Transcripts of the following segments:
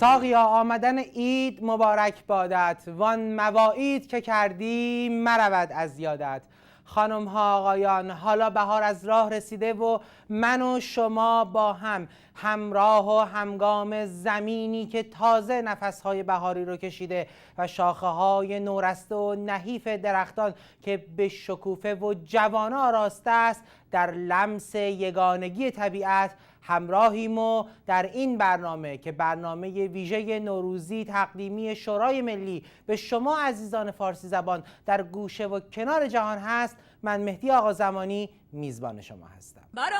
ساقیا آمدن عید مبارک بادت، وان مواعید که کردی مرود از یادت. خانم ها آقایان، حالا بهار از راه رسیده و من و شما با هم همراه و همگام زمینی که تازه نفسهای بهاری رو کشیده و شاخه های نورسته و نحیف درختان که به شکوفه و جوانه آراسته است در لمس یگانگی طبیعت همراهیم و در این برنامه که برنامه ویژه نوروزی تقدیمی شورای ملی به شما عزیزان فارسی زبان در گوشه و کنار جهان هست، من مهدی آقازمانی میزبان شما هستم. برآمد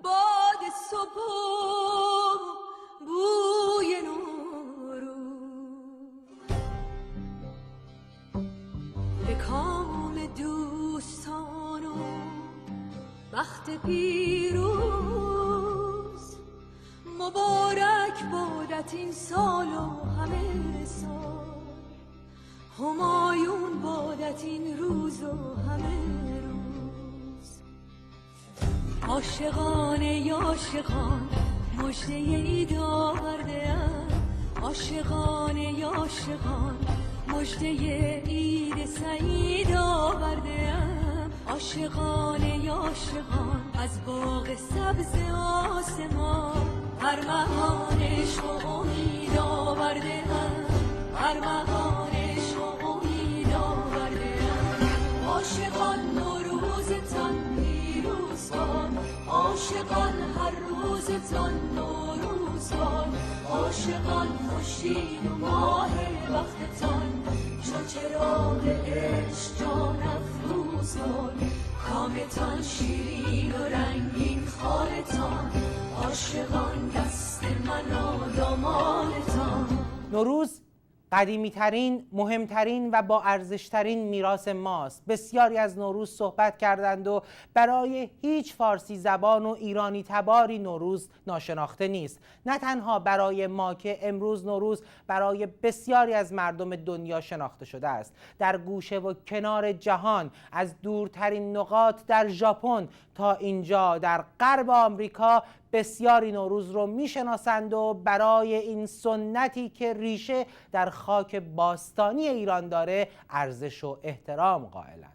باد صبح بوی نوروز، به کام دوستان و بخت پیروز. مبارک بادت این سال و همه سال، همایون بادت این روز و همه روز. عاشقان ای عاشقان مژده عید آورده‌ام، عاشقان ای عاشقان مژده عید سعید آورده‌ام. عاشقان ای عاشقان از باغ سبز آسمان، ارمغان عشق و امید آورده‌ام، ارمغان عشق و امید آورده‌ام. عاشقان نوروزتان پیروز باد، عاشقان هر روزتان نوروز باد. عاشقان خوشید و ماه بختتان چون چراغ عشق جان افروز باد. کامتان شیرین و رنگین خالتان، عاشقان دست من و دامانتان. نوروز قدیمی‌ترین، مهمترین و با ارزشترین میراث ماست. بسیاری از نوروز صحبت کردند و برای هیچ فارسی زبان و ایرانی تباری نوروز ناشناخته نیست. نه تنها برای ما که امروز نوروز برای بسیاری از مردم دنیا شناخته شده است. در گوشه و کنار جهان، از دورترین نقاط در ژاپن تا اینجا در غرب آمریکا، بسیاری نوروز رو میشناسند و برای این سنتی که ریشه در خاک باستانی ایران داره ارزش و احترام قائلند.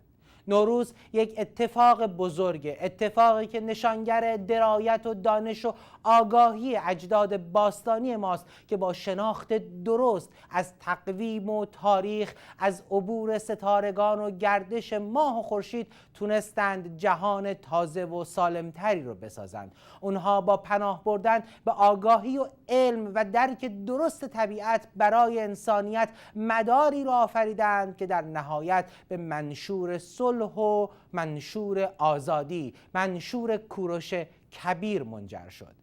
نوروز یک اتفاق بزرگه، اتفاقی که نشانگر درایت و دانش و آگاهی اجداد باستانی ماست که با شناخت درست از تقویم و تاریخ، از عبور ستارگان و گردش ماه و خورشید تونستند جهان تازه و سالمتری رو بسازند. اونها با پناه بردن به آگاهی و علم و درک درست طبیعت برای انسانیت مداری را آفریدند که در نهایت به منشور صلح و منشور آزادی، منشور کوروش کبیر منجر شد.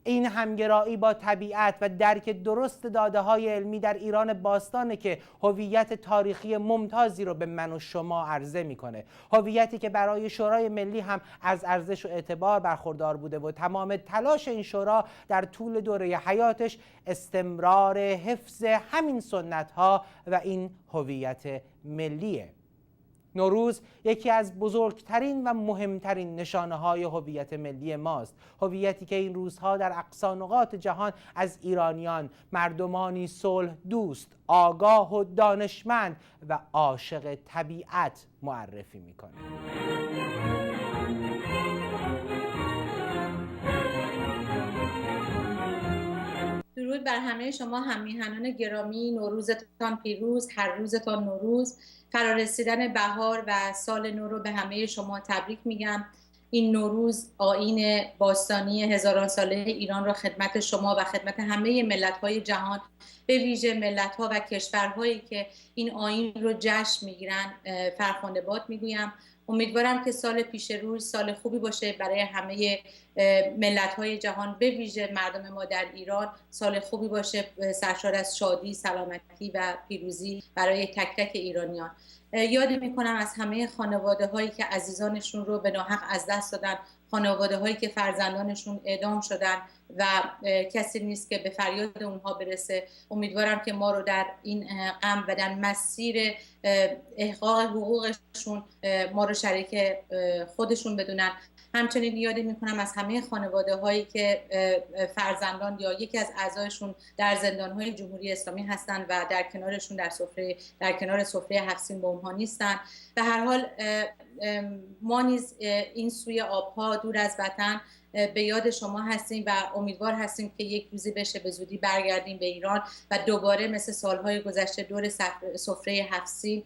این همگرایی با طبیعت و درک درست داده‌های علمی در ایران باستانه که هویت تاریخی ممتازی رو به من و شما عرضه میکنه. هویتی که برای شورای ملی هم از ارزش و اعتبار برخوردار بوده و تمام تلاش این شورا در طول دوره حیاتش استمرار حفظ همین سنت‌ها و این هویت ملیه. نوروز یکی از بزرگترین و مهمترین نشانه‌های هویت ملی ماست. هویتی که این روزها در اقصا نقاط جهان از ایرانیان، مردمانی صلح دوست، آگاه و دانشمند و عاشق طبیعت معرفی می‌کنه. درود بر همه شما هم‌میهنان گرامی. نوروزتان پیروز، هر روزتان نوروز. فرارسیدن بهار و سال نو رو به همه شما تبریک میگم. این نوروز آیین باستانی هزاران ساله ایران را خدمت شما و خدمت همه ملت‌های جهان، به ویژه ملت‌ها و کشورهایی که این آیین رو جشن میگیرن، فرخنده باد میگویم. امیدوارم که سال پیش روی سال خوبی باشه برای همه ملت‌های جهان، به ویژه مردم ما در ایران. سال خوبی باشه سرشار از شادی، سلامتی و پیروزی برای تک تک ایرانیان. یاد میکنم از همه خانواده هایی که عزیزانشون رو به ناحق از دست دادن، خانواده هایی که فرزندانشون اعدام شدن و کسی نیست که به فریاد اونها برسه. امیدوارم که ما رو در این غم و در مسیر احقاق حقوقشون ما رو شریک خودشون بدونن. همچنین یاد میکنم از همه خانواده هایی که فرزندان یا یکی از اعضایشون در زندان های جمهوری اسلامی هستند و در کنارشون در کنار سفره 7 سین با اونها نیستن. به هر حال ما نیز این سوی آبها دور از وطن به یاد شما هستیم و امیدوار هستیم که یک روزی بشه به زودی برگردیم به ایران و دوباره مثل سالهای گذشته دور سفره 7 سین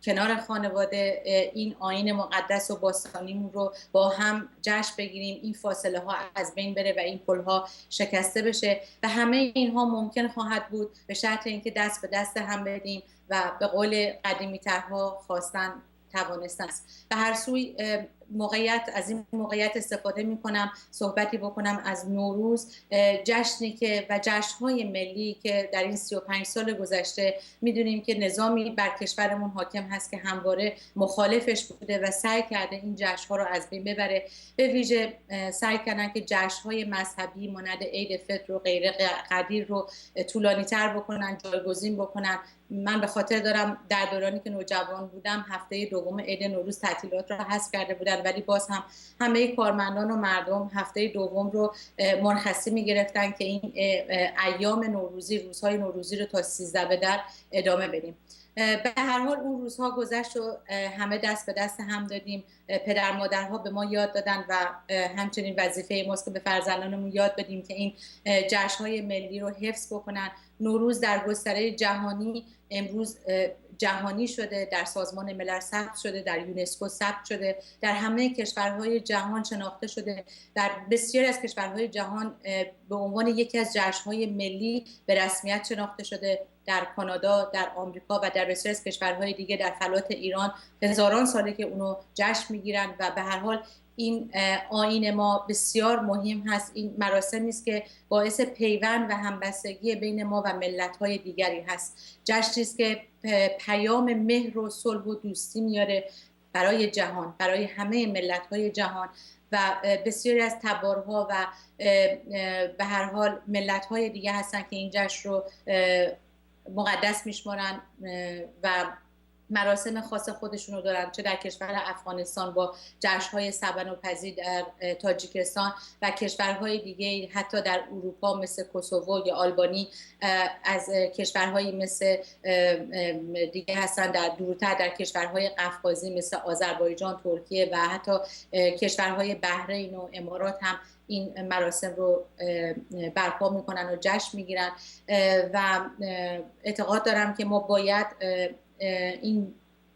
کنار خانواده این آیین مقدس و باستانیمون رو با هم جشن بگیریم، این فاصله ها از بین بره و این پل ها شکسته بشه و همه اینها ممکن خواهد بود به شرط اینکه دست به دست هم بدیم و به قول قدیمی ترها خواستن توانستن است. به هر سوی از این موقعیت استفاده می کنم صحبتی بکنم از نوروز، جشنی که و جشن‌های ملی که در این 35 سال گذشته میدونیم که نظامی بر کشورمون حاکم هست که همواره مخالفش بوده و سعی کرده این جشن‌ها رو از بین ببره. به ویژه سعی کردن که جشن‌های مذهبی مانند عید فطر و غیره قدیر رو طولانی‌تر بکنن، جایگزین بکنن. من به خاطر دارم در دورانی که نوجوان بودم هفته دوم عید نوروز تعطیلات رو حذف کرده بودن، ولی باز هم همه کارمندان و مردم هفته دوم رو مرخصی می‌گرفتن که این ایام نوروزی، روزهای نوروزی رو تا 13 به در ادامه بدیم. به هر حال اون روزها گذشت و همه دست به دست هم دادیم. پدر مادرها به ما یاد دادن و همچنین وظیفه ماست که به فرزندانمون یاد بدیم که این جشن‌های ملی رو حفظ بکنن. نوروز در گستره جهانی امروز جهانی شده، در سازمان ملل ثبت شده، در یونسکو ثبت شده، در همه کشورهای جهان شناخته شده. در بسیاری از کشورهای جهان به عنوان یکی از جشن‌های ملی به رسمیت شناخته شده. در کانادا، در آمریکا و در بسیاری از کشورهای دیگه در فلات ایران هزاران ساله که اونو جشن میگیرن و به هر حال این آیین ما بسیار مهم هست. این مراسمی است که باعث پیوند و همبستگی بین ما و ملت‌های دیگری هست. جشنی است که پیام مهر و صلح و دوستی میاره برای جهان، برای همه ملت‌های جهان و بسیاری از تبارها و به هر حال ملت‌های دیگه هستن که این جشن رو مقدس میشمارن و مراسم خاص خودشونو دارن، چه در کشور افغانستان با جشن‌های سبنوپزی در تاجیکستان و کشورهای دیگه، حتی در اروپا مثل کوسوو یا آلبانی، از کشورهایی مثل دیگه هستن در دورتر در کشورهای قفقازی مثل آذربایجان، ترکیه و حتی کشورهای بحرین و امارات هم این مراسم رو برپا میکنن و جشن میگیرن و اعتقاد دارم که ما باید این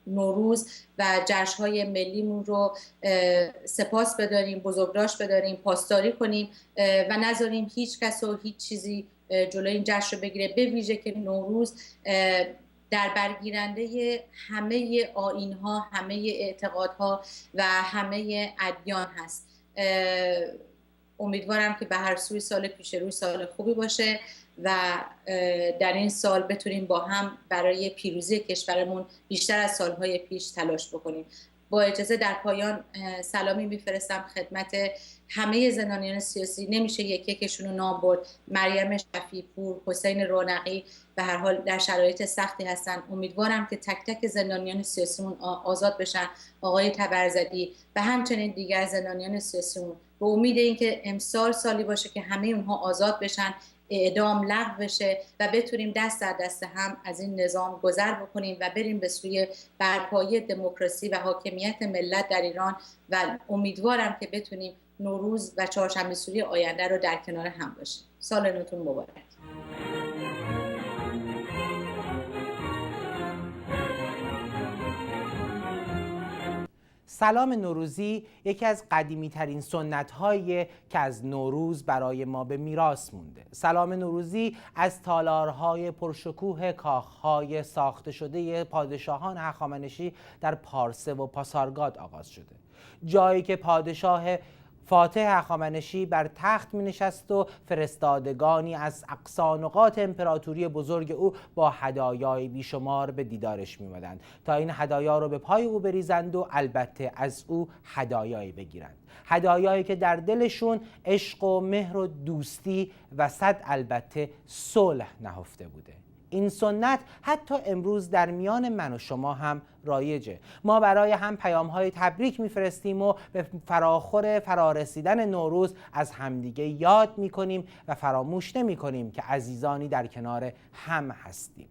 نوروز و جشن‌های ملیمون رو سپاس بداریم، بزرگداشت بداریم، پاسداری کنیم و نذاریم هیچ کس و هیچ چیزی جلوی این جشن رو بگیره. به ویژه که نوروز در برگیرنده همه آیین‌ها، همه اعتقادها و همه ادیان هست. امیدوارم که به هر سوی سال پیش روی سال خوبی باشه و در این سال بتونیم با هم برای پیروزی کشورمون بیشتر از سالهای پیش تلاش بکنیم. با اجازه در پایان سلامی میفرستم خدمت همه زندانیان سیاسی. نمیشه یکیشون رو نام برد. مریم شفیع‌پور، حسین رونقی به هر حال در شرایط سختی هستن. امیدوارم که تک تک زندانیان سیاسیمون آزاد بشن. آقای تبرزدی و همچنین دیگر زندانیان سیاسیمون، به امید اینکه امسال سالی باشه که همه اونها آزاد بشن، اعدام لغو بشه و بتونیم دست در دست هم از این نظام گذر بکنیم و بریم به سوی برپایی دموکراسی و حاکمیت ملت در ایران و امیدوارم که بتونیم نوروز و چهارشنبه سوری آینده رو در کنار هم باشیم. سال نوتون مبارک. سلام نوروزی یکی از قدیمی ترین سنت هایی که از نوروز برای ما به میراث مونده. سلام نوروزی از تالارهای پرشکوه کاخهای ساخته شده پادشاهان هخامنشی در پارسه و پاسارگاد آغاز شده. جایی که پادشاه فاتح هخامنشی بر تخت می نشست و فرستادگانی از اقصا نقاط امپراتوری بزرگ او با هدایای بیشمار به دیدارش می آمدند تا این هدایا رو به پای او بریزند و البته از او هدایایی بگیرند. هدایایی که در دلشون عشق و مهر و دوستی و صد البته صلح نهفته بوده. این سنت حتی امروز در میان من و شما هم رایجه. ما برای هم پیام‌های تبریک میفرستیم و به فراخور فرارسیدن نوروز از همدیگه یاد میکنیم و فراموش نمیکنیم که عزیزانی در کنار هم هستیم.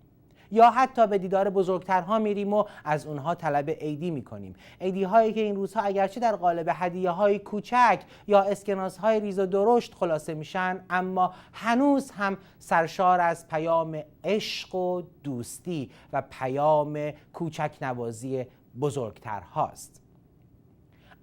یا حتی به دیدار بزرگترها میریم و از اونها طلب عیدی میکنیم. عیدی هایی که این روزها اگرچه در قالب هدیه های کوچک یا اسکناس های ریز و درشت خلاصه میشن، اما هنوز هم سرشار از پیام عشق و دوستی و پیام کوچک نوازی بزرگترهاست.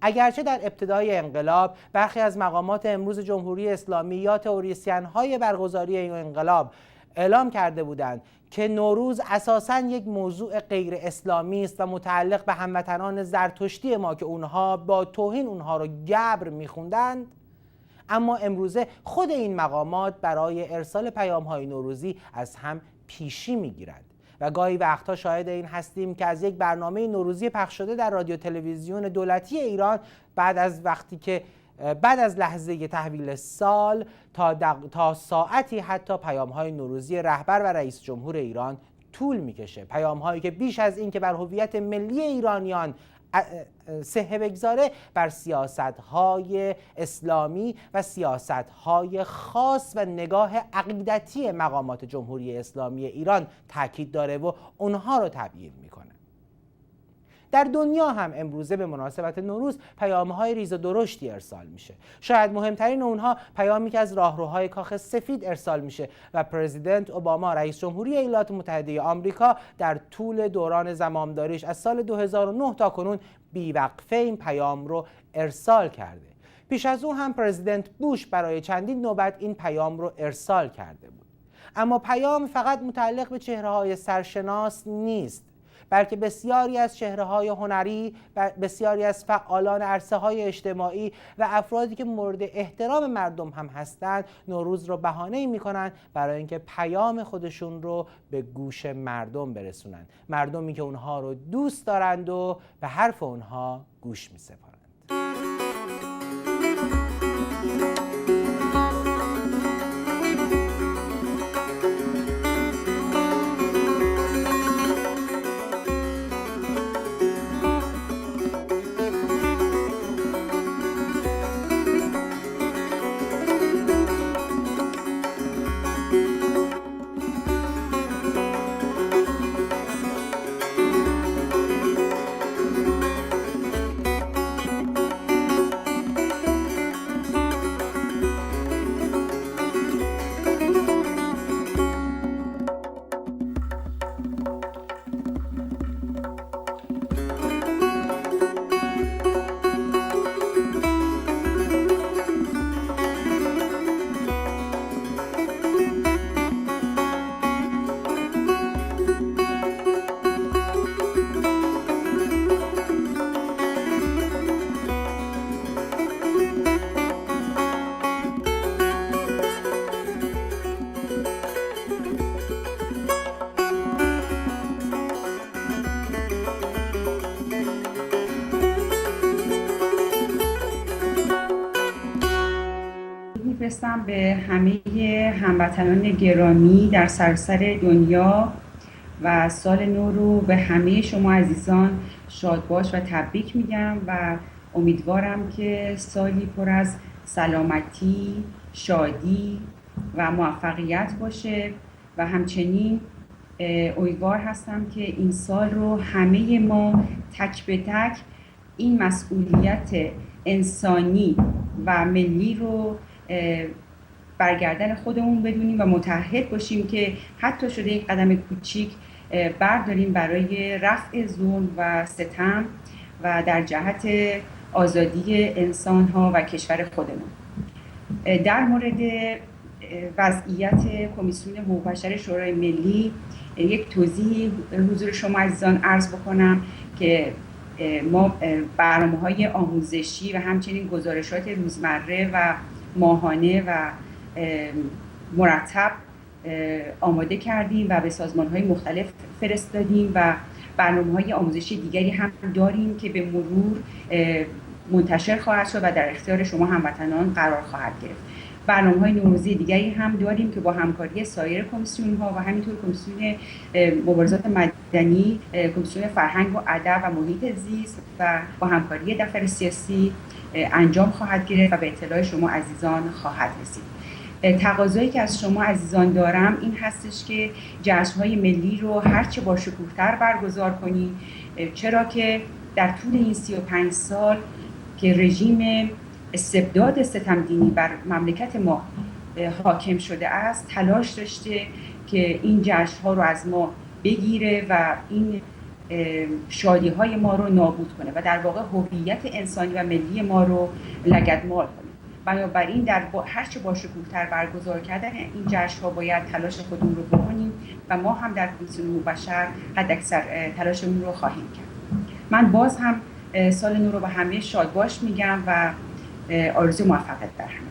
اگرچه در ابتدای انقلاب برخی از مقامات امروز جمهوری اسلامی یا تئوریسین های برگزاری این انقلاب اعلام کرده بودند که نوروز اساساً یک موضوع غیر اسلامی است و متعلق به هموطنان زرتشتی ما که اونها با توهین اونها رو گبر میخوندند، اما امروزه خود این مقامات برای ارسال پیام‌های نوروزی از هم پیشی میگیرند و گاهی وقتها شاهد این هستیم که از یک برنامه نوروزی پخش شده در رادیو تلویزیون دولتی ایران بعد از لحظه تحویل سال تا ساعتی حتی پیام‌های نوروزی رهبر و رئیس جمهور ایران طول میکشه. پیام‌هایی که بیش از این که بر هویت ملی ایرانیان صحه بگذاره، بر سیاست‌های اسلامی و سیاست‌های خاص و نگاه عقیدتی مقامات جمهوری اسلامی ایران تاکید داره و اونها رو تبیین میکنه. در دنیا هم امروزه به مناسبت نوروز پیام‌های ریز و درشتی ارسال میشه. شاید مهمترین اونها پیامی که از راهروهای کاخ سفید ارسال میشه و پرزیدنت اوباما رئیس جمهوری ایالات متحده آمریکا در طول دوران زمامداریش از سال 2009 تا کنون بیوقفه این پیام رو ارسال کرده. پیش از او هم پرزیدنت بوش برای چندین نوبت این پیام رو ارسال کرده بود. اما پیام فقط متعلق به چهره‌های سرشناس نیست، بلکه بسیاری از چهره‌های هنری، بسیاری از فعالان عرصه‌های اجتماعی و افرادی که مورد احترام مردم هم هستند نوروز رو بهانه‌ای می‌کنند برای اینکه پیام خودشون رو به گوش مردم برسونند، مردمی که اونها رو دوست دارند و به حرف اونها گوش می‌سپارند. میفرستم به همه هموطنان گرامی در سراسر دنیا و سال نو رو به همه شما عزیزان شاد باش و تبریک میگم و امیدوارم که سالی پر از سلامتی، شادی و موفقیت باشه و همچنین امیدوار هستم که این سال رو همه ما تک به تک این مسئولیت انسانی و ملی رو برگردن خودمون بدونیم و متحد باشیم که حتی شده یک قدم کوچیک برداریم برای رفع ظلم و ستم و در جهت آزادی انسان‌ها و کشور خودمون. در مورد وضعیت کمیسیون حقوق بشر شورای ملی یک توضیحی حضور شما عزیزان عرض بکنم که ما برنامه‌های آموزشی و همچنین گزارشات روزمره و ماهانه و مرتب آماده کردیم و به سازمان‌های مختلف فرستادیم و برنامه‌های آموزشی دیگری هم داریم که به مرور منتشر خواهد شد و در اختیار شما هموطنان قرار خواهد گرفت. برنامه‌های نوروزی دیگری هم داریم که با همکاری سایر کمیسیون‌ها و همینطور کمیسیون مبارزات مدنی، کمیسیون فرهنگ و ادب و محیط زیست و با همکاری دفتر سیاسی انجام خواهد گرفت و به اطلاع شما عزیزان خواهد رسید. تقاضایی که از شما عزیزان دارم این هستش که جشن‌های ملی رو هرچه با شکوه‌تر برگزار کنید، چرا که در طول این 35 سال که رژیم استبداد ستمدینی بر مملکت ما حاکم شده است تلاش داشته که این جشن‌ها رو از ما بگیره و این شادی‌های ما رو نابود کنه و در واقع هویت انسانی و ملی ما رو لگدمال کنه. بنابراین در هرچه با شکوه‌تر برگزار کردن این جشن‌ها باید تلاش خودمون رو بکنیم و ما هم در کمیسیون حقوق بشر حداکثر تلاشمون رو خواهیم کرد. من باز هم سال نو رو به همه شادباش میگم و آرزوی موفقیت در همه.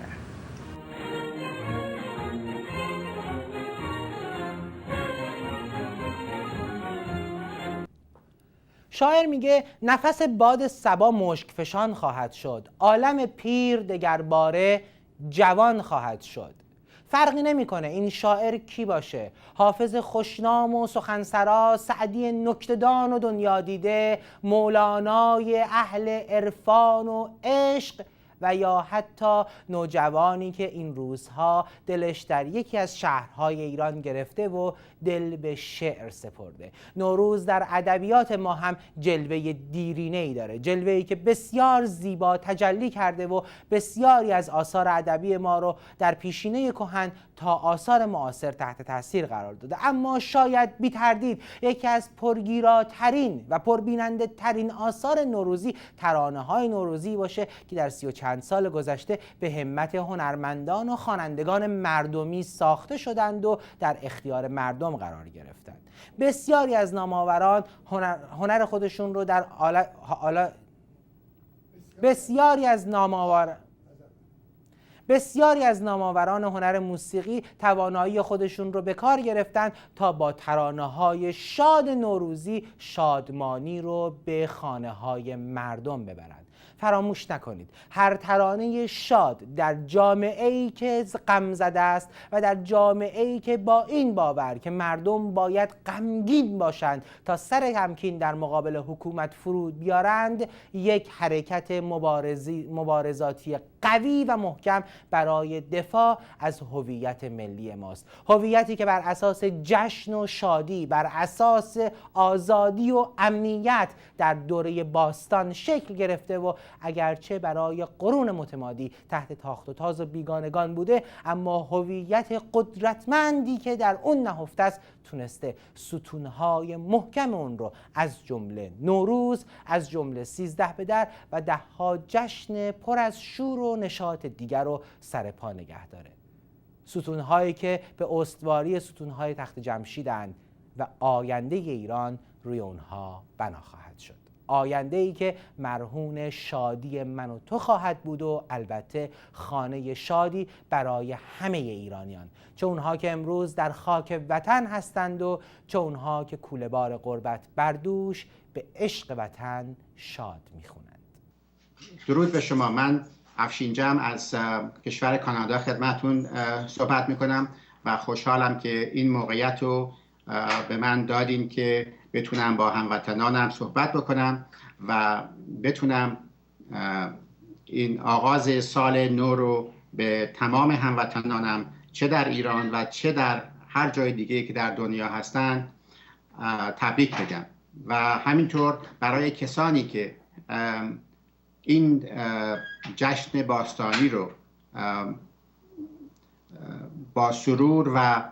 شاعر میگه نفس باد صبا مشک فشان خواهد شد، عالم پیر دگرباره جوان خواهد شد. فرقی نمیکنه این شاعر کی باشه، حافظ خوشنام و سخنسرا، سعدی نکته‌دان و دنیا دیده، مولانای اهل عرفان و عشق و یا حتی نوجوانی که این روزها دلش در یکی از شهرهای ایران گرفته و دل به شعر سپرده. نوروز در ادبیات ما هم جلوه دیرینه‌ای داره، جلوه‌ای که بسیار زیبا تجلی کرده و بسیاری از آثار ادبی ما رو در پیشینه کهن تا آثار معاصر تحت تاثیر قرار داده. اما شاید بی تردید یکی از پرگیراترین و پربیننده ترین آثار نوروزی ترانه‌های نوروزی باشه که در 30 و چند سال گذشته به همت هنرمندان و خوانندگان مردمی ساخته شدند و در اختیار مردم قرار گرفتند. بسیاری از نامآوران هنر خودشون رو در بسیاری از نامآوران هنر موسیقی توانایی خودشون رو به کار گرفتن تا با ترانه‌های شاد نوروزی شادمانی رو به خانه‌های مردم ببرند. فراموش نکنید هر ترانه شاد در جامعه‌ای که غم زده است و در جامعه‌ای که با این باور که مردم باید غمگین باشند تا سر تمکین در مقابل حکومت فرود بیارند، یک حرکت مبارزاتی قوی و محکم برای دفاع از هویت ملی ماست. هویتی که بر اساس جشن و شادی، بر اساس آزادی و امنیت در دوره باستان شکل گرفته و اگرچه برای قرون متمادی تحت تاخت و تاز و بیگانگان بوده، اما هویت قدرتمندی که در اون نهفته است تونسته ستونهای محکم اون رو از جمله نوروز، از جمله 13 به در و دهها جشن پر از شور و نشاط دیگر رو سر پا نگه داره. ستونهایی که به استواری ستونهای تخت جمشیدند و آینده ایران روی اونها بنا خواهد شد. آینده‌ای که مرهون شادی من و تو خواهد بود و البته خانه شادی برای همه ایرانیان، چه اونها که امروز در خاک وطن هستند و چه اونها که کوله‌بار غربت بر دوش به عشق وطن شاد میخونند. درود به شما. من افشین جمع از کشور کانادا خدمتون صحبت میکنم و خوشحالم که این موقعیت رو به من دادین که بتونم با هموطنانم صحبت بکنم و بتونم این آغاز سال نو رو به تمام هموطنانم چه در ایران و چه در هر جای دیگه که در دنیا هستن تبریک بگم و همینطور برای کسانی که این جشن باستانی رو با سرور و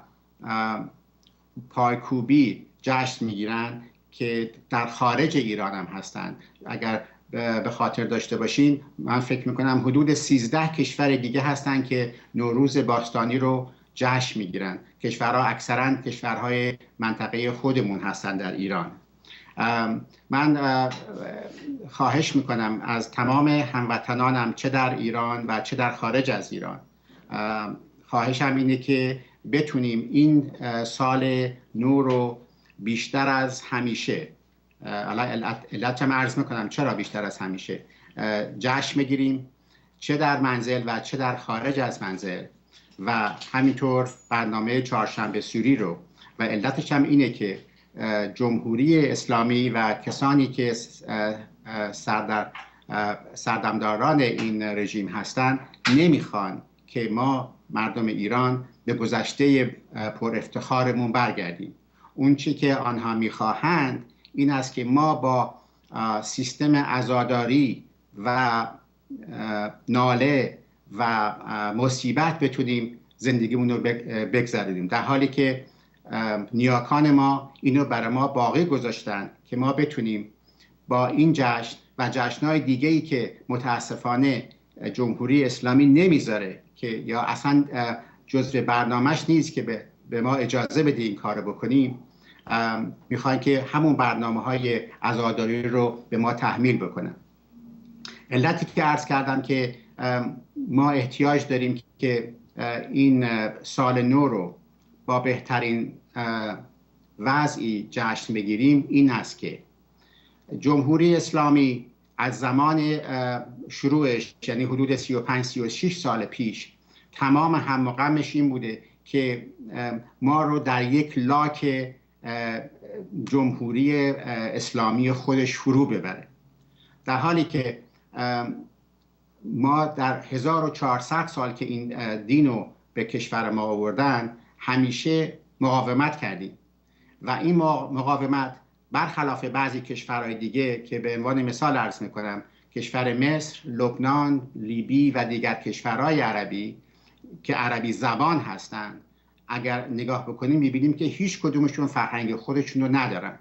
پایکوبی جشن میگیرن که در خارج ایران هم هستن. اگر به خاطر داشته باشین من فکر میکنم حدود 13 کشور دیگه هستن که نوروز باستانی رو جشن میگیرن. کشورها اکثرا کشورهای منطقه خودمون هستن در ایران. من خواهش میکنم از تمام هموطنانم چه در ایران و چه در خارج از ایران، خواهشم اینه که بتونیم این سال نو رو بیشتر از همیشه، علتم عرض میکنم چرا بیشتر از همیشه، جشن بگیریم، چه در منزل و چه در خارج از منزل، و همینطور برنامه چهارشنبه سوری رو، و علتش هم اینه که جمهوری اسلامی و کسانی که سردمداران این رژیم هستند نمیخوان که ما مردم ایران به گذشته پر افتخارمون برگردیم. اون چی که آنها میخواهند این است که ما با سیستم عزاداری و ناله و مصیبت بتونیم زندگیمون رو بگذرونیم، در حالی که نیاکان ما اینو برای ما باقی گذاشتن که ما بتونیم با این جشن و جشن‌های دیگه‌ای که متاسفانه جمهوری اسلامی نمیذاره که یا اصلا جزء برنامه‌اش نیست که به ما اجازه بده این کارو بکنیم، میخوان که همون برنامه‌های عزاداری رو به ما تحمیل بکنن. علتی که عرض کردم که ما احتیاج داریم که این سال نو رو با بهترین وضعی جشن بگیریم این است که جمهوری اسلامی از زمان شروعش، یعنی حدود 35-36 سال پیش، تمام هم و غمش این بوده که ما رو در یک لاک جمهوری اسلامی خودش فرو ببره، در حالی که ما در 1400 سال که این دین رو به کشور ما آوردن همیشه مقاومت کردیم و این مقاومت برخلاف بعضی کشورهای دیگه که به عنوان مثال عرض میکنم کشور مصر، لبنان، لیبی و دیگر کشورهای عربی که عربی زبان هستند، اگر نگاه بکنیم میبینیم که هیچ کدومشون فرهنگ خودشون رو ندارن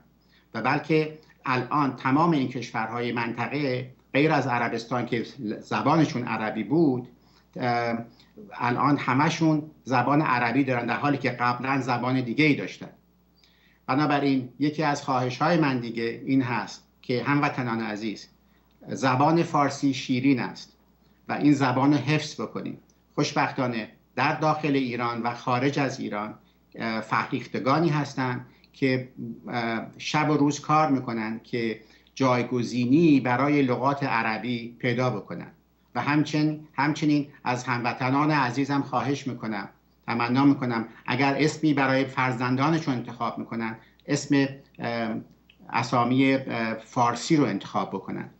و بلکه الان تمام این کشورهای منطقه غیر از عربستان که زبانشون عربی بود الان همشون زبان عربی دارن، در حالی که قبلا زبان دیگه ای داشتن. بنابراین یکی از خواهش‌های من دیگه این هست که هموطنان عزیز، زبان فارسی شیرین است و این زبان رو حفظ بکنیم. خوشبختانه در داخل ایران و خارج از ایران فرهیختگانی هستند که شب و روز کار میکنن که جایگزینی برای لغات عربی پیدا بکنن و همچنین از هموطنان عزیزم خواهش میکنم، تمنا میکنم اگر اسمی برای فرزندانشون انتخاب میکنن اسم اسامی فارسی رو انتخاب بکنن.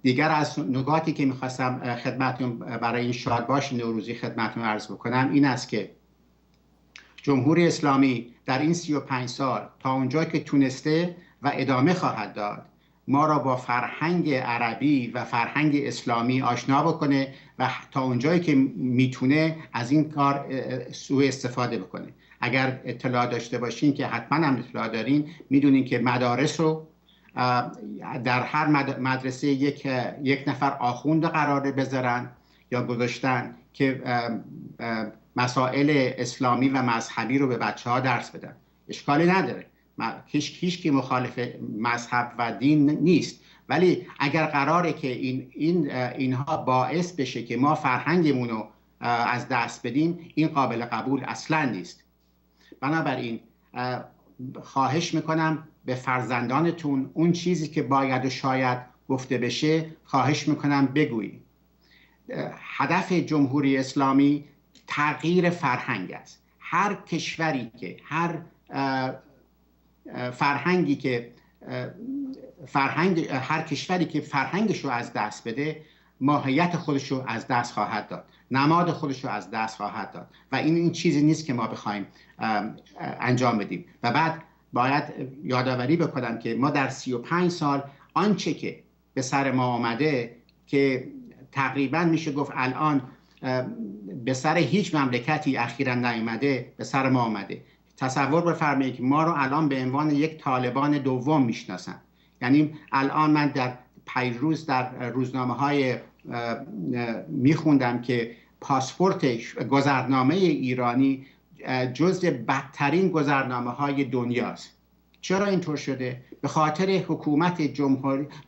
دیگر از نکاتی که میخواستم خدمتتون برای این شادباش نوروزی خدمتتون عرض بکنم این است که جمهوری اسلامی در این 35 سال تا اونجا که تونسته و ادامه خواهد داد ما را با فرهنگ عربی و فرهنگ اسلامی آشنا بکنه و تا اونجایی که میتونه از این کار سوء استفاده بکنه. اگر اطلاع داشته باشین که حتما هم اطلاع دارین، میدونین که مدارس رو در هر مدرسه یک نفر آخوند قراره بذارن یا گذاشتن که مسائل اسلامی و مذهبی رو به بچه‌ها درس بدن. اشکالی نداره، هیچ کی مخالف مذهب و دین نیست، ولی اگر قراره که اینها باعث بشه که ما فرهنگمون رو از دست بدیم این قابل قبول اصلا نیست. بنابراین خواهش میکنم به فرزندانتون اون چیزی که باید و شاید گفته بشه خواهش میکنم بگویید. هدف جمهوری اسلامی تغییر فرهنگ است. هر کشوری که هر کشوری که فرهنگش رو از دست بده ماهیت خودش رو از دست خواهد داد، نماد خودش رو از دست خواهد داد و این چیزی نیست که ما بخوایم انجام بدیم. و بعد باید یادآوری بکنم که ما در 35 سال آنچه که به سر ما آمده که تقریبا میشه گفت الان به سر هیچ مملکتی اخیراً نیامده به سر ما آمده. تصور بفرمایید که ما رو الان به عنوان یک طالبان دوم میشناسن. یعنی الان من در پیروز در روزنامه‌های میخوندم که پاسپورت گذرنامه ایرانی جزو بدترین گذرنامه‌های دنیاست. چرا اینطور شده؟ به خاطر حکومت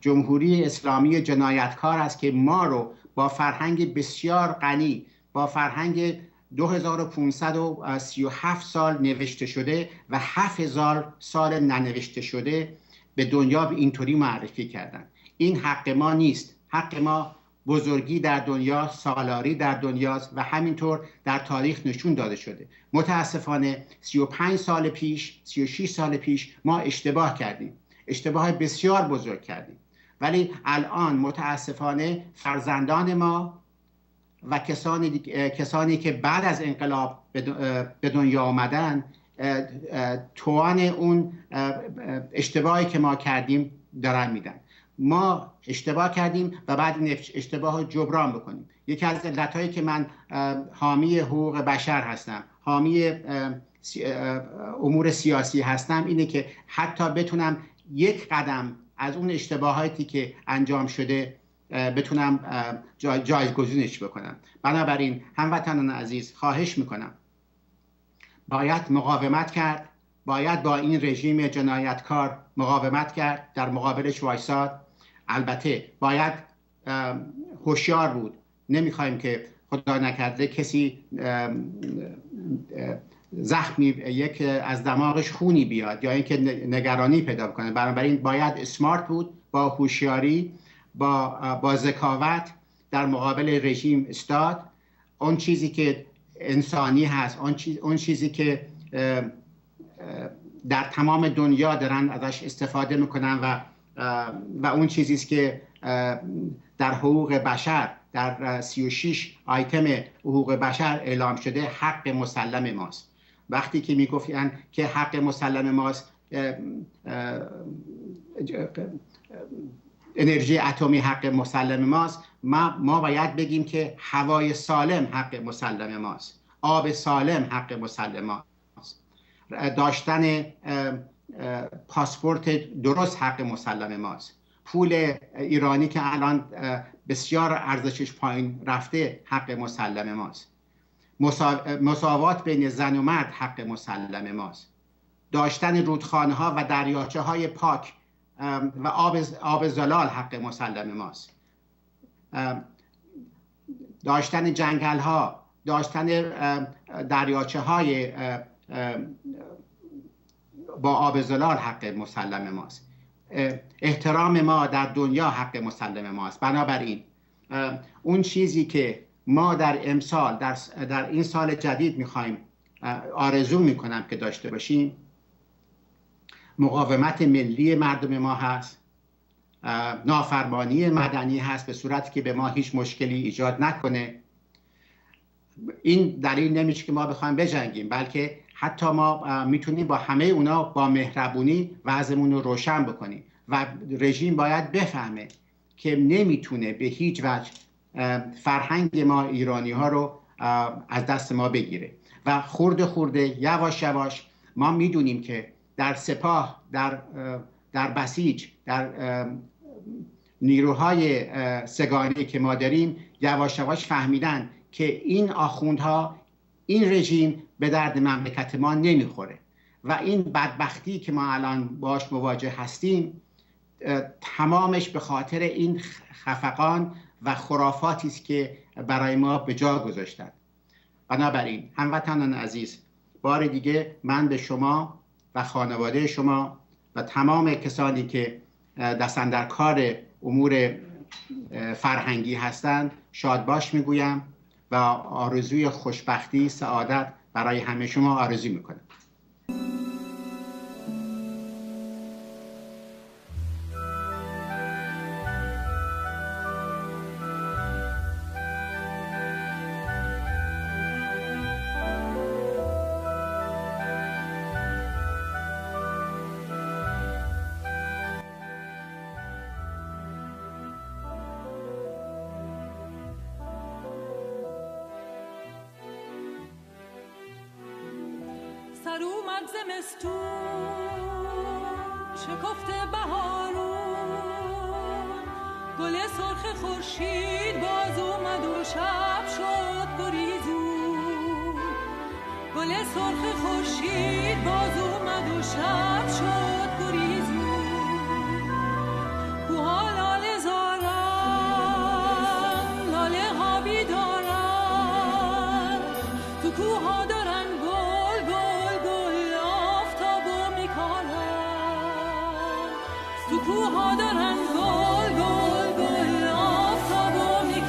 جمهوری اسلامی جنایتکار است که ما رو با فرهنگ بسیار غنی، با فرهنگ 2537 سال نوشته شده و 7000 سال ننوشته شده به دنیا به اینطوری معرفی کردن. این حق ما نیست. حق ما بزرگی در دنیا، سالاری در دنیاست و همینطور در تاریخ نشون داده شده. متاسفانه 35 سال پیش، 36 سال پیش ما اشتباه کردیم، اشتباه بسیار بزرگ کردیم، ولی الان متاسفانه فرزندان ما و کسانی که بعد از انقلاب به دنیا آمدن توان اون اشتباهی که ما کردیم دارن میدن. ما اشتباه کردیم و بعد این اشتباه رو جبران بکنیم. یکی از علتهایی که من حامی حقوق بشر هستم، حامی امور سیاسی هستم، اینه که حتی بتونم یک قدم از اون اشتباهاتی که انجام شده بتونم جایگزینش بکنم. بنابراین هموطنان عزیز، خواهش میکنم باید مقاومت کرد، باید با این رژیم جنایتکار مقاومت کرد، در مقابلش وایساد. البته باید هوشیار بود. نمیخوایم که خدا نکرده کسی زخمی یک از دماغش خونی بیاد یا اینکه نگرانی پیدا کنه. بنابراین باید اسمارت بود، با هوشیاری، با ذکاوت در مقابل رژیم استاد. اون چیزی که انسانی هست، اون چیزی که در تمام دنیا دارن ازش استفاده میکنن و اون چیزی است که در حقوق بشر، در 36 آیتم حقوق بشر اعلام شده، حق مسلم ماست. وقتی که میگفتن که حق مسلم ماست، انرژی اتمی حق مسلم ماست، ما باید بگیم که هوای سالم حق مسلم ماست، آب سالم حق مسلم ماست، داشتن پاسپورت درست حق مسلم ماست، پول ایرانی که الان بسیار ارزشش پایین رفته حق مسلم ماست، مساوات بین زن و مرد حق مسلم ماست، داشتن رودخانه ها و دریاچه های پاک و آب زلال حق مسلم ماست، داشتن جنگل ها، داشتن دریاچه های با آب زلال حق مسلم ماست، احترام ما در دنیا حق مسلم ماست. بنابراین اون چیزی که ما در امسال، در این سال جدید میخوایم، آرزو میکنم که داشته باشیم، مقاومت ملی مردم ما هست، نافرمانی مدنی هست به صورتی که به ما هیچ مشکلی ایجاد نکنه. این دلیل نمیشه که ما بخوایم بجنگیم، بلکه حتی ما میتونیم با همه اونا با مهربونی وضعمون رو روشن بکنیم و رژیم باید بفهمه که نمیتونه به هیچ وجه فرهنگ ما ایرانی ها رو از دست ما بگیره و خورده خورده، یواش یواش ما میدونیم که در سپاه، در بسیج، در نیروهای سگانی که ما داریم، یواش یواش فهمیدن که این آخوندها، این رژیم به درد مملکت ما نمیخوره و این بدبختی که ما الان باش مواجه هستیم تمامش به خاطر این خفقان و خرافاتی است که برای ما به جا گذاشتن. بنابراین هموطنان عزیز، بار دیگه من به شما و خانواده شما و تمام کسانی که دستن در کار امور فرهنگی هستند شادباش میگویم و آرزوی خوشبختی، سعادت برای همه شما آرزو میکنم. سر اومد زمستون شکفته بهارون، گل سرخ خورشید باز اومد و شب شد گریزون، گل سرخ خورشید باز اومد و شب شد گریزون، کوها لاله زارن، لاله ها بیدارن، تو کوها دارن تو کوها دارن گل گل گل آفتابو میکنن.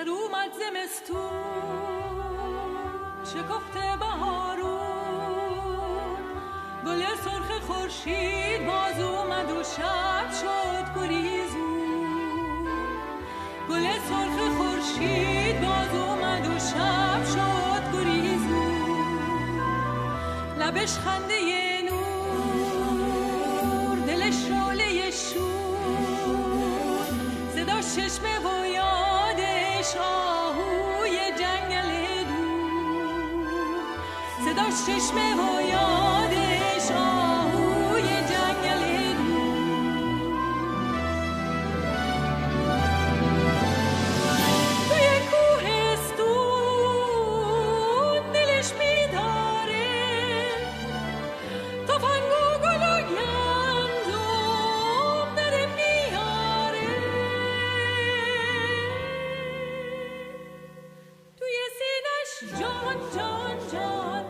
در اومد زمستون شکفته بهارون، گل سرخ خورشید باز اومد و شب شد گریزون، گل سرخ خورشید باز اومد و شب شد گریزون، لبش خنده نور دلش شعله شور، صداش چشمه و یادش آهوی جنگل دور، صداش چشمه و یادش آهوی جنگل دور. توی کوهستون دلش میداره تفنگ و گل و گندم داره میاره، توی سینش جان جان جان،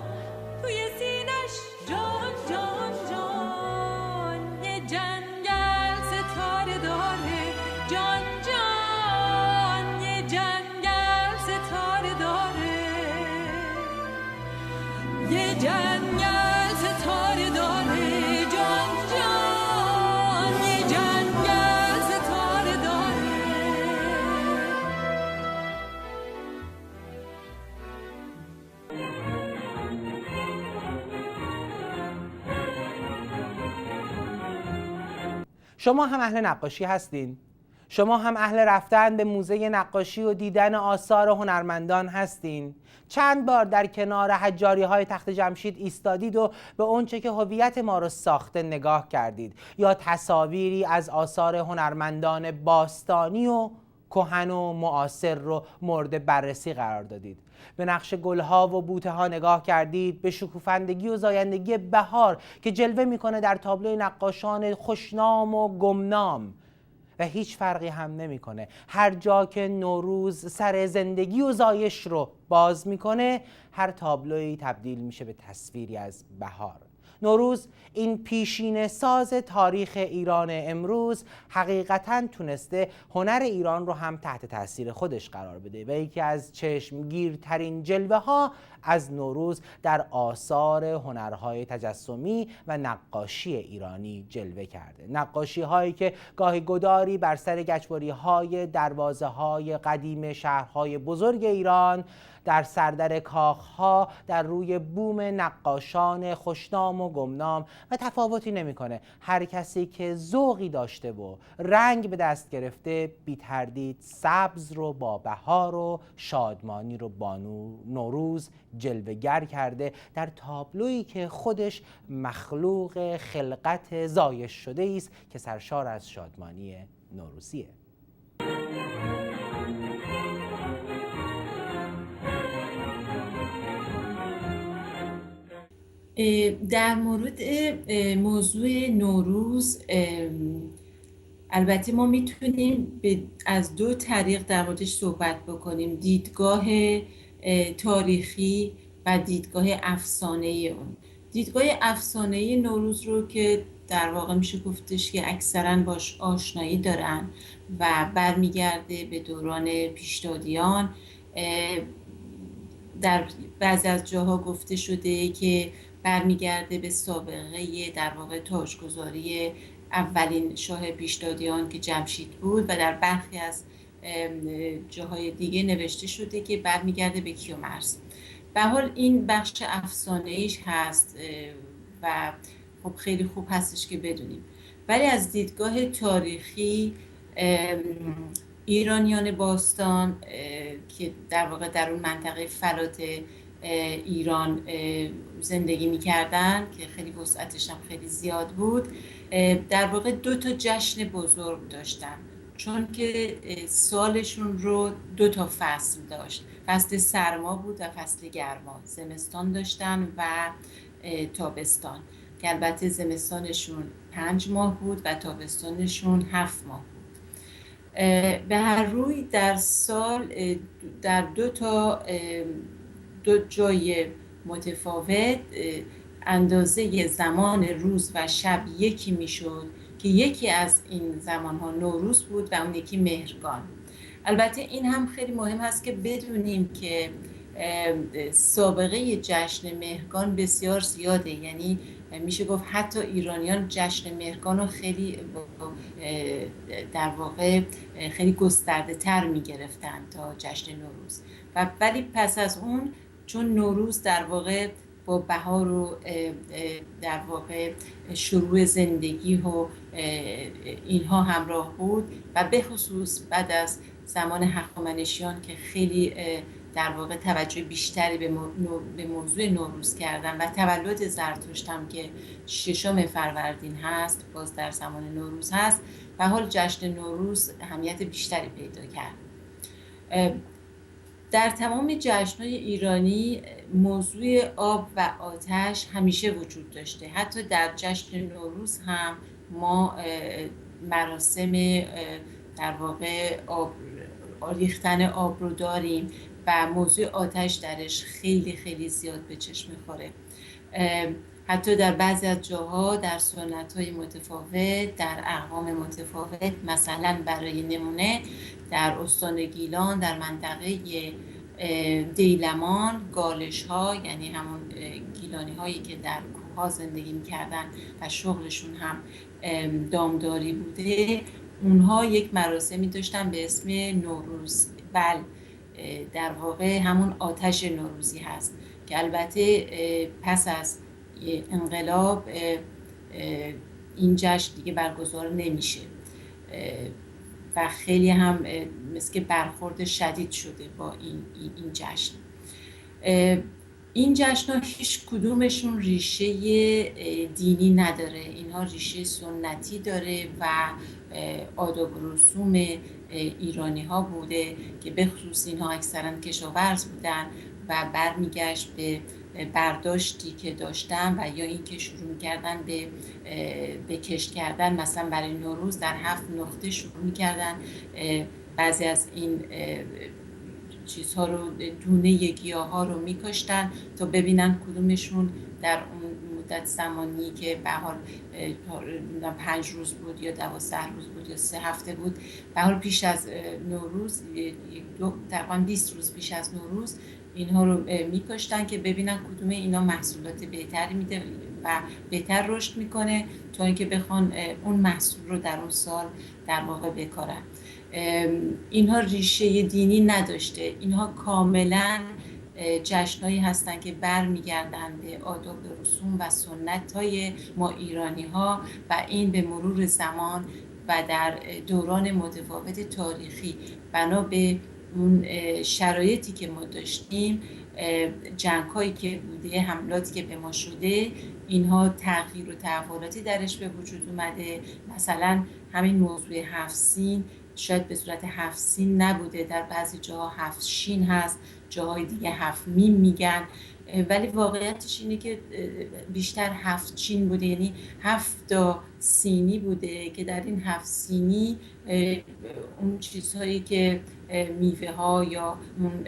توی سینش جان جان جان، یه جنگل ستاره داره جان جان، یه جنگل ستاره داره، یه جنگل ستاره داره جان جان، یه جنگل ستاره داره. شما هم اهل نقاشی هستین؟ شما هم اهل رفتن به موزه نقاشی و دیدن آثار هنرمندان هستین؟ چند بار در کنار حجاری‌های تخت جمشید ایستادید و به اونچه که هویت ما رو ساخته نگاه کردید، یا تصاویری از آثار هنرمندان باستانی و کهن و معاصر رو مورد بررسی قرار دادید؟ به نقش گلها و بوته ها نگاه کردید، به شکوفندگی و زایندگی بهار که جلوه میکنه در تابلوی نقاشان خوشنام و گمنام و هیچ فرقی هم نمیکنه. هر جا که نوروز سر زندگی و زایش رو باز میکنه، هر تابلویی تبدیل میشه به تصویری از بهار. نوروز، این پیشین ساز تاریخ ایران امروز، حقیقتاً تونسته هنر ایران رو هم تحت تاثیر خودش قرار بده و یکی از چشمگیرترین جلوه ها از نوروز در آثار هنرهای تجسمی و نقاشی ایرانی جلوه کرده. نقاشی هایی که گاهی گداری بر سر گچبری های دروازه های قدیم شهرهای بزرگ ایران، در سردر کاخها، در روی بوم نقاشان خوشنام و گمنام و تفاوتی نمیکنه. هر کسی که ذوقی داشته و رنگ به دست گرفته، بی تردید سبز رو با بهار و شادمانی رو با نوروز جلوه‌گر کرده در تابلویی که خودش مخلوق خلقت زایش شده است که سرشار از شادمانی نوروزیه. در مورد موضوع نوروز، البته ما میتونیم از دو طریق در موردش صحبت بکنیم: دیدگاه تاریخی و دیدگاه افسانه اون. دیدگاه افسانه نوروز رو که در واقع میشه گفتش که اکثرا باش آشنایی دارن و برمیگرده به دوران پیشدادیان. در بعضی از جاها گفته شده که برمیگرده به سابقه در واقع تاجگذاری اولین شاه پیشدادیان که جمشید بود و در برخی از جاهای دیگه نوشته شده که برمیگرده به کیومرث. به حال این بخش افسانه‌ایش هست و خب خیلی خوب هستش که بدونیم. ولی از دیدگاه تاریخی، ایرانیان باستان که در واقع در اون منطقه فلات ایران زندگی می‌کردن که خیلی وسعتش هم خیلی زیاد بود، در واقع دو تا جشن بزرگ داشتن، چون که سالشون رو دو تا فصل داشت. فصل سرما بود و فصل گرما. زمستان داشتن و تابستان که البته زمستانشون 5 ماه بود و تابستانشون 7 ماه بود. به هر روی در سال در دو جای متفاوت اندازه زمان روز و شب یکی میشد که یکی از این زمانها نوروز بود و اون یکی مهرگان. البته این هم خیلی مهم هست که بدونیم که سابقه جشن مهرگان بسیار زیاده، یعنی میشه گفت حتی ایرانیان جشن مهرگان رو خیلی در واقع خیلی گسترده تر میگرفتن تا جشن نوروز. و ولی پس از اون چون نوروز در واقع با بهار و در واقع شروع زندگی و اینها همراه بود و به خصوص بعد از زمان هخامنشیان که خیلی در واقع توجه بیشتری به موضوع نوروز کردن و تولد زرتشت هم که 6 فروردین هست باز در زمان نوروز هست و حال جشن نوروز اهمیت بیشتری پیدا کرد. در تمام جشن‌های ایرانی موضوع آب و آتش همیشه وجود داشته. حتی در جشن نوروز هم ما مراسم در واقع ریختن آب رو داریم و موضوع آتش درش خیلی خیلی زیاد به چشم می‌خوره. حتی در بعضی از جاها در سنت‌های متفاوت، در اقوام متفاوت، مثلا برای نمونه در استان گیلان در منطقه دیلمان گالش‌ها، یعنی همون گیلانی هایی که در کوه‌ها زندگی می‌کردن و شغلشون هم دامداری بوده، اونها یک مراسمی داشتن به اسم نوروز بل، در واقع همون آتش نوروزی هست که البته پس از انقلاب این جشن دیگه برگزار نمیشه و خیلی هم مثل که برخورد شدید شده با این جشن. این جشن ها هیچ کدومشون ریشه دینی نداره، اینها ریشه سنتی داره و آداب و رسوم ایرانی ها بوده که به خصوص اینها اکثرا کشاورز بودن و برمیگشت به برداشتی که داشتن و یا این که شروع می‌کردن به کشت کردن. مثلا برای نوروز در 7 نقطه شروع می‌کردن بعضی از این چیزها رو، دونه گیاها رو می‌کاشتن تا ببینن کدومشون در اون مدت زمانی که به حال 5 روز بود یا 12 روز بود یا 3 هفته بود، به حال پیش از نوروز تقریباً 20 روز پیش از نوروز اینها رو میکاشتن که ببینن کدوم اینا محصولات بهتری میده و بهتر رشد میکنه تا اینکه بخوان اون محصول رو در اون سال در واقع بکارن. اینها ریشه دینی نداشته، اینها کاملا جشنایی هستن که برمیگردن به آداب و رسوم و سنت‌های ما ایرانی‌ها و این به مرور زمان و در دوران متفاوت تاریخی بنا به اون شرایطی که ما داشتیم، جنگ‌هایی که بوده، حملاتی که به ما شده، اینها تغییر و تحولاتی درش به وجود اومده. مثلا همین موضوع 7 سین شاید به صورت 7 سین نبوده، در بعضی جاها 7 شین هست، جاهای دیگه 7 میم میگن، ولی واقعیتش اینه که بیشتر 7 چین بوده، یعنی 7 سینی بوده که در این 7 سینی اون چیزهایی که میوه ها یا اون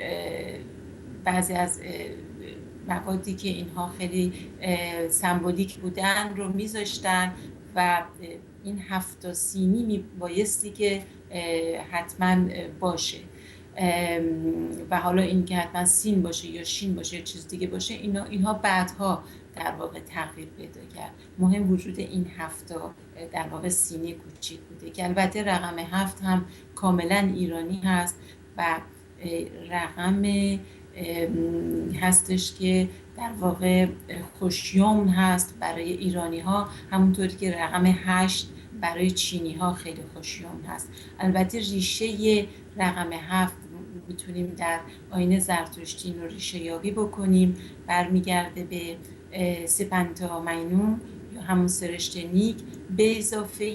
بعضی از موادی که اینها خیلی سمبولیک بودن رو میذاشتن و این 7 سینی بایستی که حتما باشه و حالا این که حتما سین باشه یا شین باشه یا چیز دیگه باشه، اینها بعدها در واقع تغییر پیدا کرد. مهم وجود این 7 در واقع سینی کوچیک بوده که البته رقم 7 هم کاملا ایرانی هست و رقم هستش که در واقع خوشیوم هست برای ایرانی ها، همونطوری که رقم 8 برای چینی ها خیلی خوشیوم هست. البته ریشه رقم 7 میتونیم در آیین زرتشتین رو ریشه یابی بکنیم، برمیگرده به سپنتا-مینون یا همون سرشت نیک به اضافه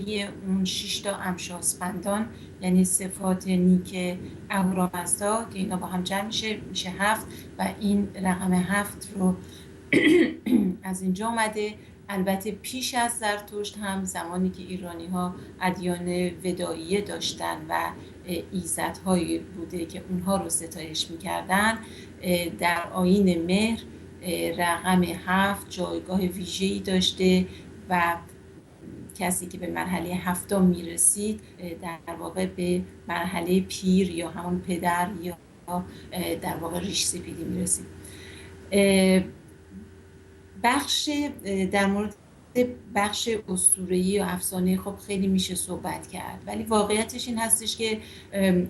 اون 6 امشاسپندان، یعنی صفات نیک اهورامزدا که اینا با هم جمع میشه 7 و این رقم 7 رو از اینجا اومده. البته پیش از زرتشت هم زمانی که ایرانی ها ادیان ودائیه داشتن و ایزدهایی بوده که اونها رو ستایش میکردن، در آیین مهر رقم 7 جایگاه ویژه‌ای داشته و کسی که به مرحله 7 میرسید در واقع به مرحله پیر یا همون پدر یا در واقع ریش سپیدی میرسید. در مورد بخش اسطوره‌ای یا افسانه خب خیلی میشه صحبت کرد، ولی واقعیتش این هستش که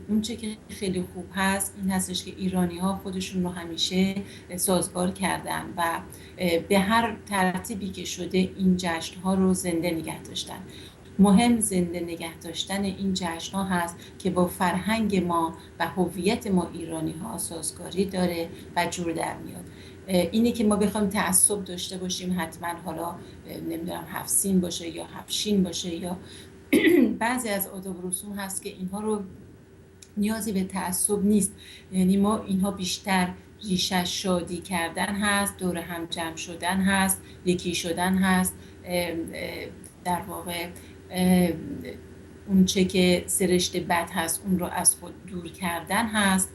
اون چه که خیلی خوب هست این هستش که ایرانی‌ها خودشون رو همیشه سازگار کردن و به هر ترتیبی که شده این جشن‌ها رو زنده نگه داشتن. مهم زنده نگه داشتن این جشن‌ها هست که با فرهنگ ما و هویت ما ایرانی‌ها سازگاری داره و جور در میاد. اینه که ما بخوایم تعصب داشته باشیم حتما حالا نمیدونم 7 سین باشه یا 7 شین باشه یا بعضی از آداب و رسوم هست که اینها رو نیازی به تعصب نیست، یعنی ما اینها بیشتر ریشش شادی کردن هست، دور هم جمع شدن هست، یکی شدن هست، در واقع اون چه که سرشت بد هست اون رو از خود دور کردن هست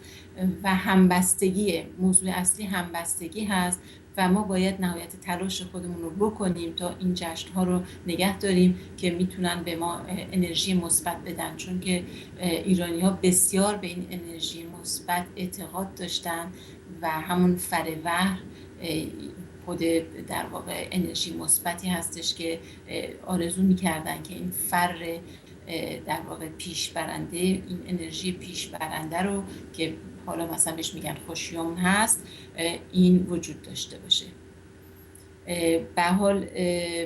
و همبستگی، موضوع اصلی همبستگی هست و ما باید نهایت تلاش خودمون رو بکنیم تا این جشن‌ها رو نگه داریم که میتونن به ما انرژی مثبت بدن، چون که ایرانی‌ها بسیار به این انرژی مثبت اعتقاد داشتن و همون فروهر خود در واقع انرژی مثبتی هستش که آرزو می‌کردن که این فر در واقع پیش برنده، این انرژی پیش برنده رو که حالا مثلا بهش میگن خوشیوم هست، این وجود داشته باشه. به حال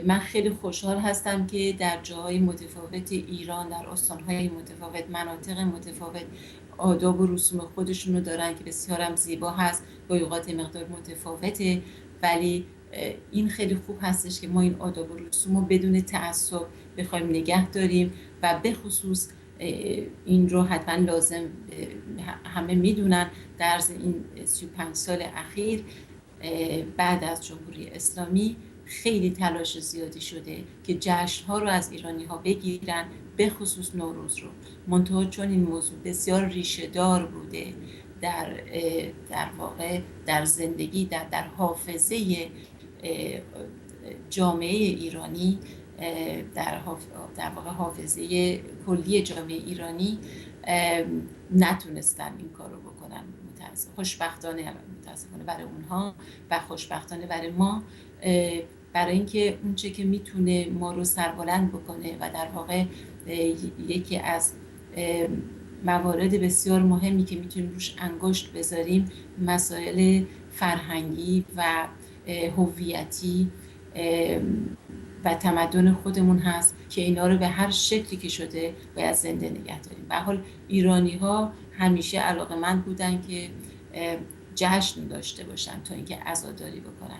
من خیلی خوشحال هستم که در جاهای متفاوت ایران، در استانهای متفاوت، مناطق متفاوت آداب و رسوم خودشون رو دارن که بسیار هم زیبا هست، با اوقات مقدار متفاوته، ولی این خیلی خوب هستش که ما این آداب و رسوم رو بدون تعصب بخوایم نگه داریم و به خصوص این رو حتما لازم همه میدونن در عرض این 35 سال اخیر بعد از جمهوری اسلامی خیلی تلاش زیادی شده که جشن‌ها رو از ایرانی‌ها بگیرن، به خصوص نوروز رو. منتها چون این موضوع بسیار ریشه دار بوده در واقع در زندگی در حافظه جامعه ایرانی، در واقع حافظه کلی جامعه ایرانی، نتونستن این کار رو بکنن. خوشبختانه متاسفانه برای اونها و خوشبختانه برای ما، برای اینکه اون چه که میتونه ما رو سربلند بکنه و در واقع یکی از موارد بسیار مهمی که میتونیم روش انگشت بذاریم مسائل فرهنگی و هویتی و تمدن خودمون هست که اینا رو به هر شکلی که شده باید زنده نگه داریم. به حال ایرانی‌ها همیشه علاقه‌مند بودن که جشن داشته باشن تا اینکه عزاداری بکنن.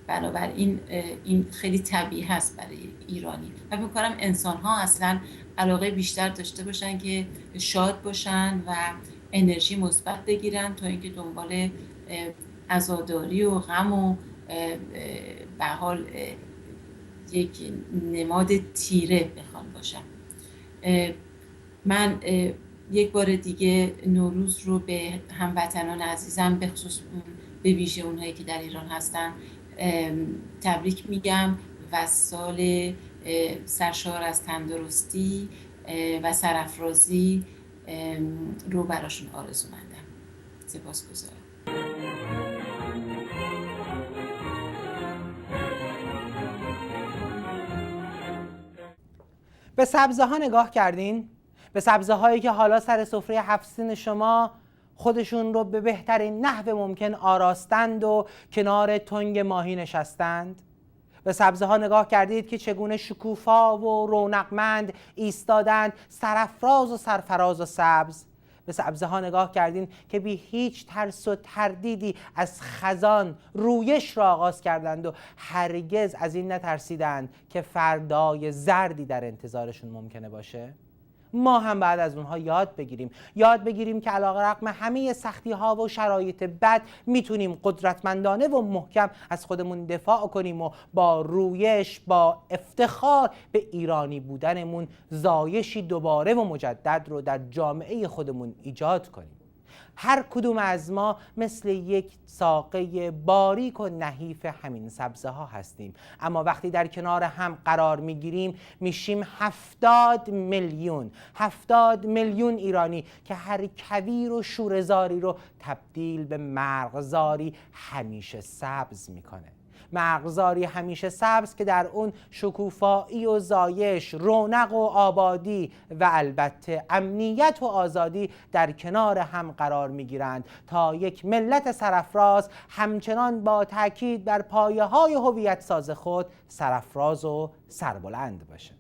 بنابراین این خیلی طبیعی هست برای ایرانی. من فکر می‌کنم انسان‌ها اصلاً علاقه بیشتر داشته باشن که شاد باشن و انرژی مثبت بگیرن تا اینکه دنبال عزاداری و غم و به حال یک نماد تیره بخوان باشن. من یک بار دیگه نوروز رو به هموطنان عزیزم به خصوص به ویژه اونهایی که در ایران هستن تبریک میگم و سال سرشار از تندرستی و سرافرازی رو براشون آرزو مندم. سپاسگزارم. به سبزه ها نگاه کردین؟ به سبزه هایی که حالا سر سفره 7 سین شما خودشون رو به بهترین نحو ممکن آراستند و کنار تنگ ماهی نشستند؟ به سبزه ها نگاه کردید که چگونه شکوفا و رونقمند ایستادند، سرافراز و سرفراز و سبز؟ به سبزه ها نگاه کردین که بی هیچ ترس و تردیدی از خزان رویش را آغاز کردند و هرگز از این نترسیدند که فردای زردی در انتظارشون ممکنه باشه؟ ما هم بعد از اونها یاد بگیریم که علیرغم همه سختی ها و شرایط بد میتونیم قدرتمندانه و محکم از خودمون دفاع کنیم و با رویش، با افتخار به ایرانی بودنمون زایشی دوباره و مجدد رو در جامعه خودمون ایجاد کنیم. هر کدوم از ما مثل یک ساقه باریک و نحیف همین سبزه ها هستیم، اما وقتی در کنار هم قرار میگیریم میشیم 70 میلیون ایرانی که هر کویر و شوره‌زاری رو تبدیل به مرغزاری همیشه سبز میکنه. مرغزاری همیشه سبز که در اون شکوفایی و زایش، رونق و آبادی و البته امنیت و آزادی در کنار هم قرار میگیرند تا یک ملت سرافراز همچنان با تاکید بر پایه‌های هویت ساز خود سرافراز و سربلند باشه.